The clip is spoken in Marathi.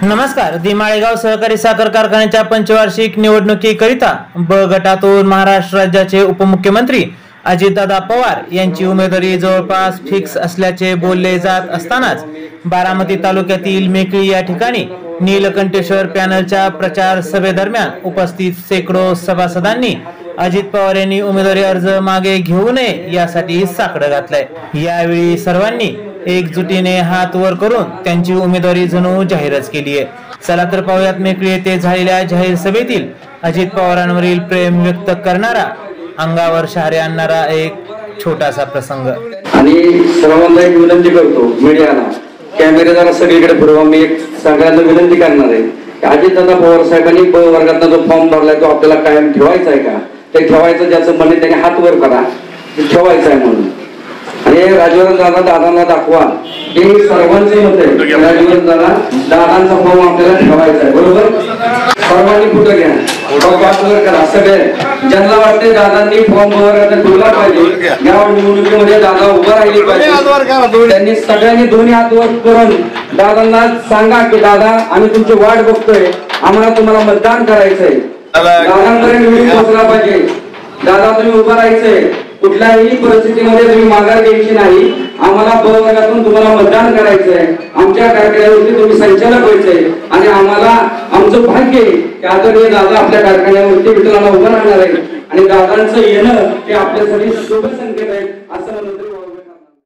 नमस्कार. माळेगाव सहकारी साखर कारखान्याच्या पंचवार्षिक निवडणुकीकरिता ब गटातून महाराष्ट्र राज्याचे उपमुख्यमंत्री अजितदादा पवार यांची उमेदवारी जवळपास फिक्स असल्याचे बोलले जात असतानाच बारामती तालुक्यातील मेकळी या ठिकाणी नीलकंठेश्वर पॅनलच्या प्रचार सभेदरम्यान उपस्थित शेकडो सभासदांनी अजित पवार यांनी उमेदवारी अर्ज मागे घेऊ नये यासाठी साकडं घातलंय. यावेळी सर्वांनी एकजुटीने हात वर करून त्यांची उमेदवारी जणू जाहीरच केली आहे. चला तर पाहूयात मेकळी येथे झालेल्या जाहीर सभेतील अजित पवारांवरील प्रेम व्यक्त करणारा, अंगावर शहारे आणणारा एक छोटासा प्रसंग. आणि सर्वांना एक विनंती करतो, मीडियाला कॅमेरे जरा सगळीकडे फिरवा. मी एक सगळ्यांना विनंती करणार आहे की अजितदादा पवार साहेबांनी ब वर्गातला जो फॉर्म भरलाय तो आपल्याला कायम ठेवायचा आहे का, ते ठेवायचं ज्याचं म्हणे त्याने हात वर करा, ठेवायचं आहे म्हणून. आणि राजवर्धन दादांना दाखवा की सर्वांचे मत आहे, राजवर्धन दादांचा फॉर्म आपल्याला ठेवायचा आहे. बरोबर, सर्वांनी कुठं घ्या, हात वर करा. सगळे ज्यांना वाटते दादांनी फॉर्म वगैरे ठेवला पाहिजे, या निवडणुकीमध्ये दादा उभं राहिले पाहिजे, त्यांनी सगळ्यांनी दोन्ही हात वर करून दादांना सांगा की दादा आम्ही तुमची वाट बघतोय, आम्हाला तुम्हाला मतदान करायचंय, दादांपर्यंत निवडून पोहोचला पाहिजे, दादा तुम्ही उभं राहायचंय, कुठल्याही परिस्थितीमध्ये तुम्ही माघार घ्यायची नाही, आम्हाला ब वर्गातून तुम्हाला मतदान करायचंय, आमच्या कारखान्यावरती तुम्ही संचालक व्हायचंय आणि आम्हाला आमचं भाग्य आहे की आदरणीय दादा आपल्या कारखान्यावरती विठ्ठलाला उभं राहणार आहे आणि दादांचं येणं हे आपल्यासाठी शुभ संकेत आहे असं म्हणून